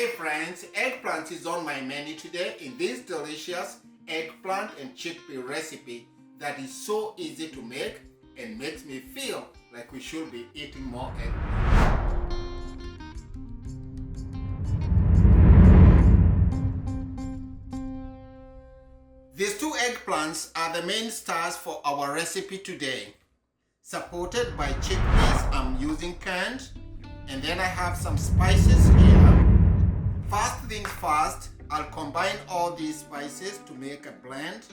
Hey friends, eggplant is on my menu today in this delicious eggplant and chickpea recipe that is so easy to make and makes me feel like we should be eating more eggplant. These two eggplants are the main stars for our recipe today. Supported by chickpeas, I'm using canned, and then I have some spices here. First things first, I'll combine all these spices to make a blend.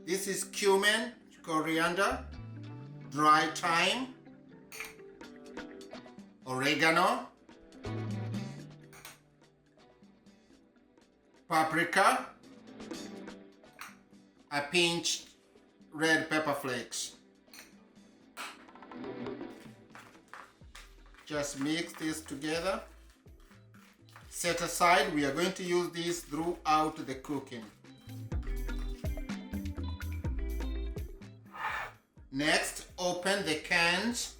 This is cumin, coriander, dry thyme, oregano, paprika, a pinch red pepper flakes. Just mix this together. Set aside. We are going to use this throughout the cooking. Next, open the cans.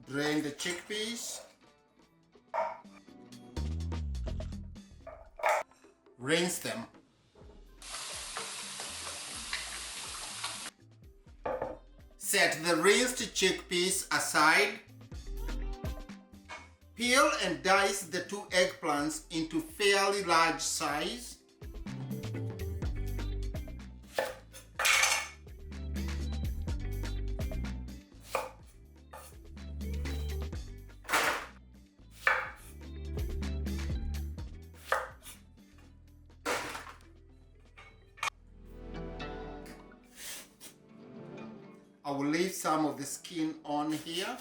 Drain the chickpeas. Rinse them. Set the rinsed chickpeas aside. Peel and dice the two eggplants into fairly large size. I will leave some of the skin on here.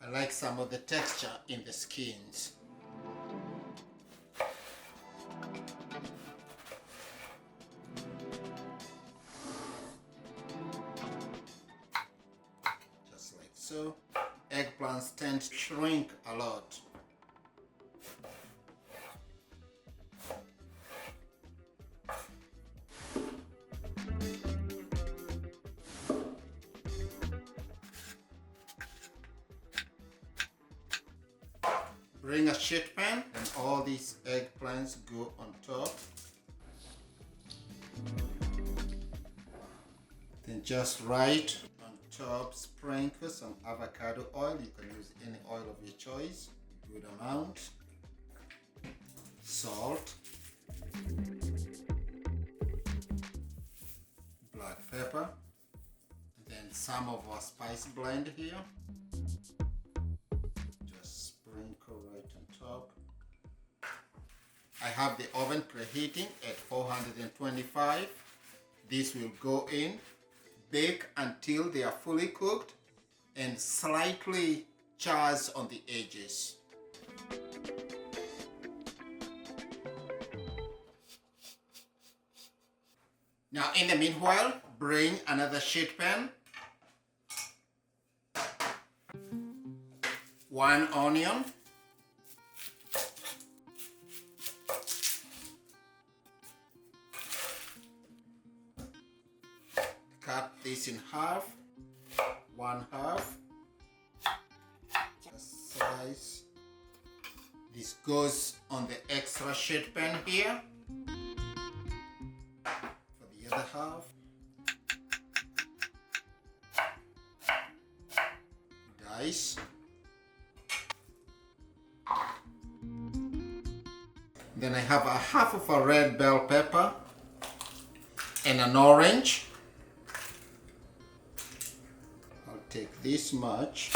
I like some of the texture in the skins. Just like so. Eggplants tend to shrink a lot. Bring a sheet pan and all these eggplants go on top. Then just right on top sprinkle some avocado oil. You can use any oil of your choice. Good amount. Salt. Black pepper. And then some of our spice blend here. Sprinkle right on top. I have the oven preheating at 425. This will go in, bake until they are fully cooked and slightly charred on the edges. Now in the meanwhile, bring another sheet pan. 1 onion, cut this in half, 1/2, just slice. This goes on the extra sheet pan here. For the other half, dice. Then I have a half of a red bell pepper and an orange. I'll take this much.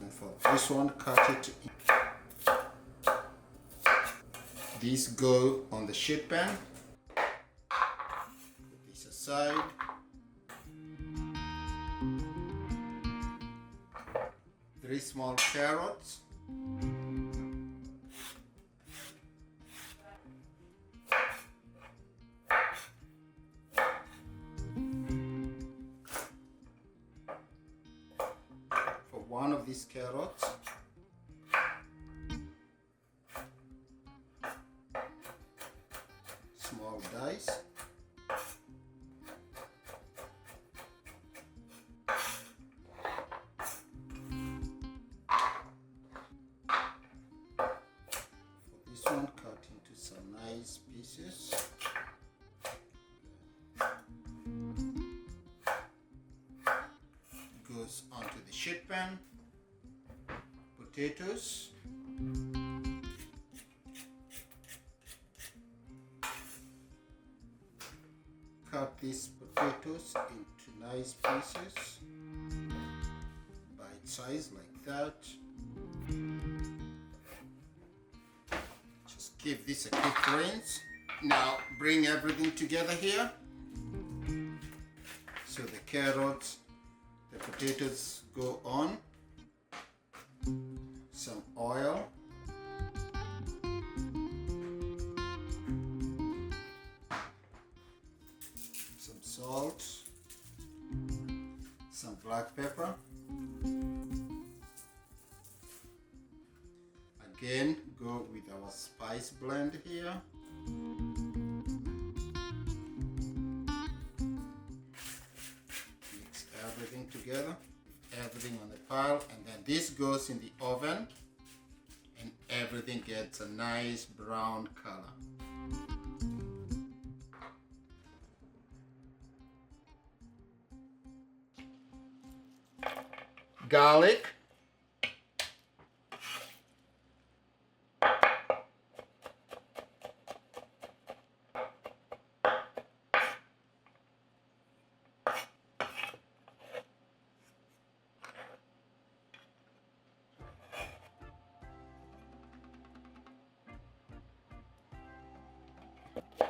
And for this one, cut it. These go on the sheet pan. Put this aside. Three small carrots. For one of these carrots, spices. Goes onto the sheet pan. Potatoes. Cut these potatoes into nice pieces, bite size like that. Just give this a quick rinse. Now bring everything together here. So the carrots, the potatoes go on. Some oil. Some salt. Some black pepper. Again, go with our spice blend here. Mix everything together, everything on the pile, and then this goes in the oven and everything gets a nice brown color. Garlic.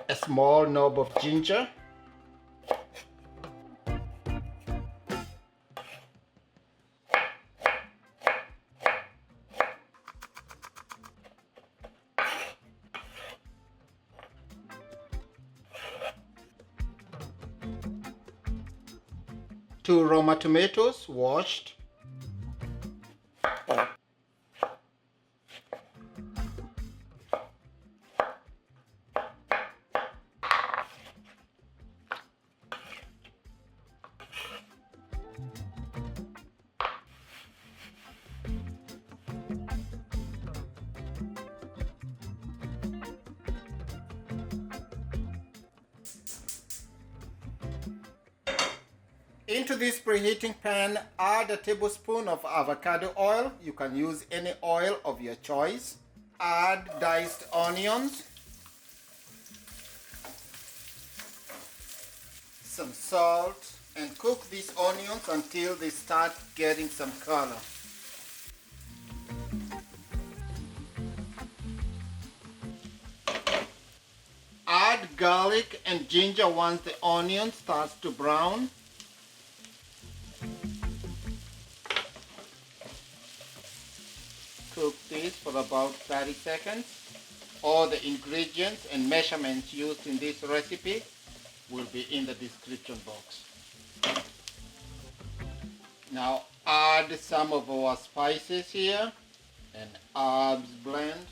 A small knob of ginger. Two Roma tomatoes, washed. Into this preheating pan, add a tablespoon of avocado oil. You can use any oil of your choice. Add diced onions, some salt, and cook these onions until they start getting some color. Add garlic and ginger once the onion starts to brown. Cook this for about 30 seconds. All the ingredients and measurements used in this recipe will be in the description box. Now add some of our spices here and herbs blend.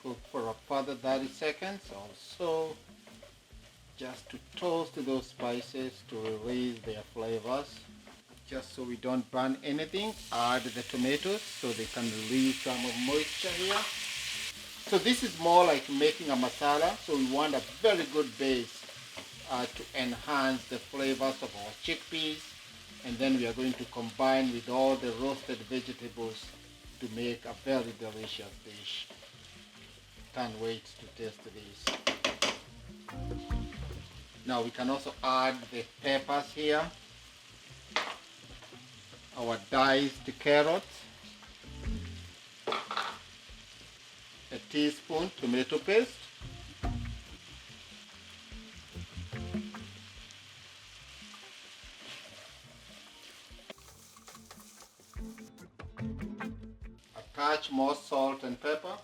Cook for a further 30 seconds also, just to toast those spices to release their flavors. Just so we don't burn anything, add the tomatoes so they can release some of moisture here. So this is more like making a masala, so we want a very good base to enhance the flavors of our chickpeas, and then we are going to combine with all the roasted vegetables to make a very delicious dish. Can't wait to taste this. Now we can also add the peppers here, our diced carrots, a teaspoon tomato paste, a touch more salt and pepper,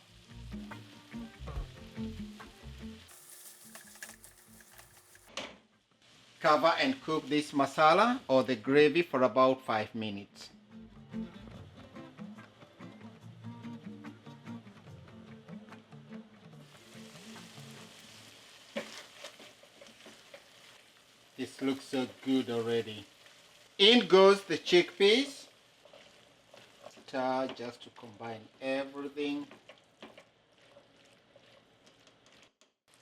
cover and cook this masala or the gravy for about 5 minutes. This looks so good already. In goes the chickpeas. Stir just to combine everything.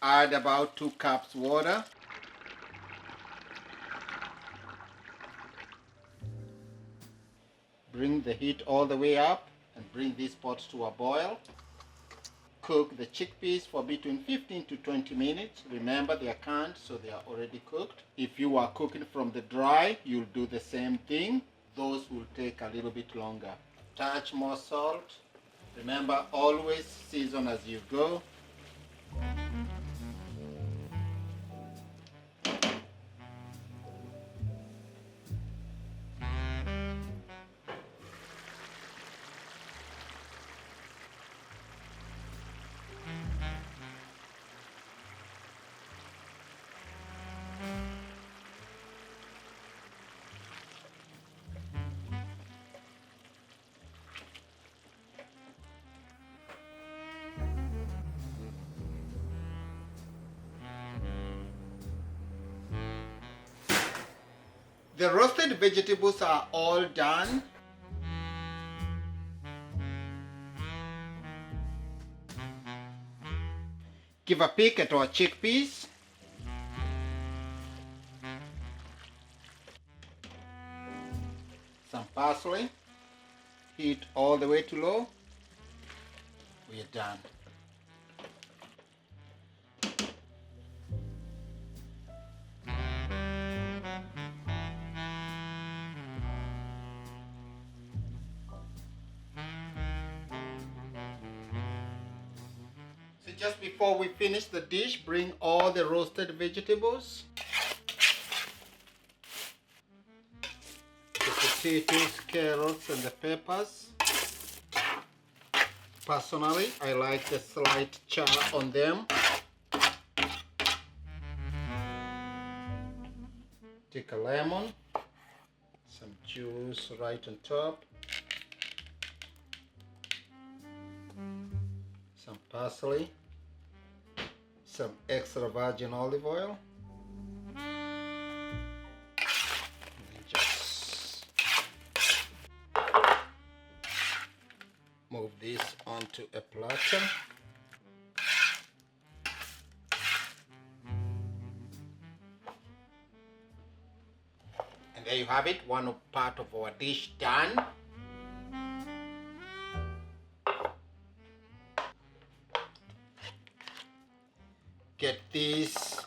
Add about 2 cups water. Bring the heat all the way up and bring this pot to a boil. Cook the chickpeas for between 15 to 20 minutes. Remember, they are canned, so they are already cooked. If you are cooking from the dry, you'll do the same thing. Those will take a little bit longer. Touch more salt. Remember, always season as you go. The roasted vegetables are all done. Give a peek at our chickpeas. Some parsley. Heat all the way to low. We are done. So just before we finish the dish, bring all the roasted vegetables. The potatoes, carrots, and the peppers. Personally, I like the slight char on them. Take a lemon, some juice right on top, some parsley, some extra virgin olive oil, and just move this onto a platter. And there you have it, one part of our dish done. Get these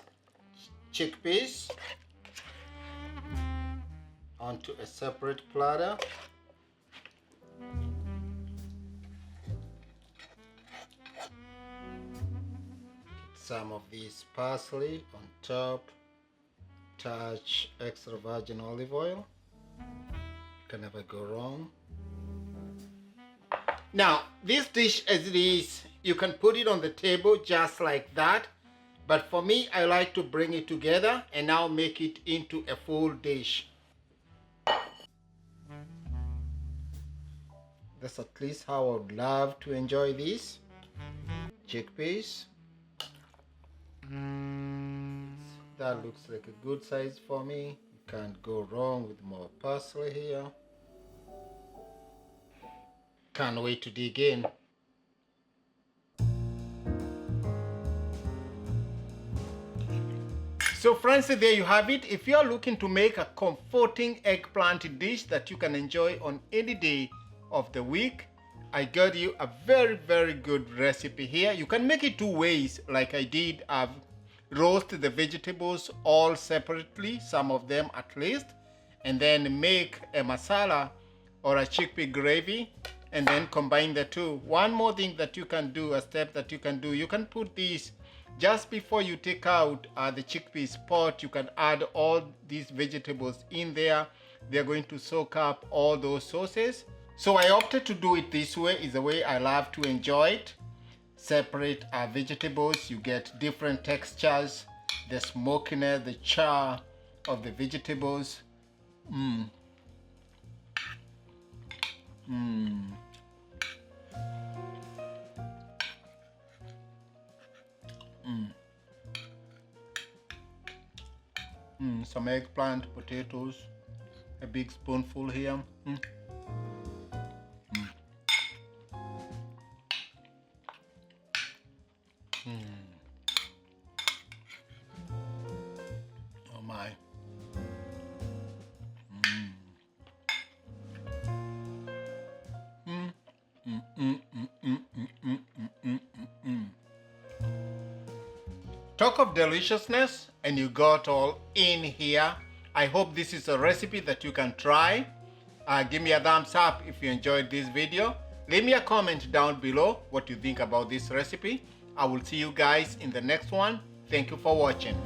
chickpeas onto a separate platter. Some of this parsley on top. Touch extra virgin olive oil. Can never go wrong. Now, this dish as it is, you can put it on the table just like that. But for me, I like to bring it together and now make it into a full dish. That's at least how I would love to enjoy this. Chickpeas. That looks like a good size for me. You can't go wrong with more parsley here. Can't wait to dig in. So friends, there you have it. If you're looking to make a comforting eggplant dish that you can enjoy on any day of the week, I got you a very, very good recipe here. You can make it two ways like I did. I've roasted the vegetables all separately, some of them at least, and then make a masala or a chickpea gravy and then combine the two. One more thing that you can do, a step that you can do, you can put these just before you take out the chickpeas pot. You can add all these vegetables in there. They're going to soak up all those sauces. So I opted to do it this way. It's the way I love to enjoy it. Separate vegetables, you get different textures, the smokiness, the char of the vegetables. Some eggplant, potatoes, a big spoonful here. Talk of deliciousness, and you got all in here. I hope this is a recipe that you can try. Give me a thumbs up if you enjoyed this video. Leave me a comment down below what you think about this recipe. I will see you guys in the next one. Thank you for watching.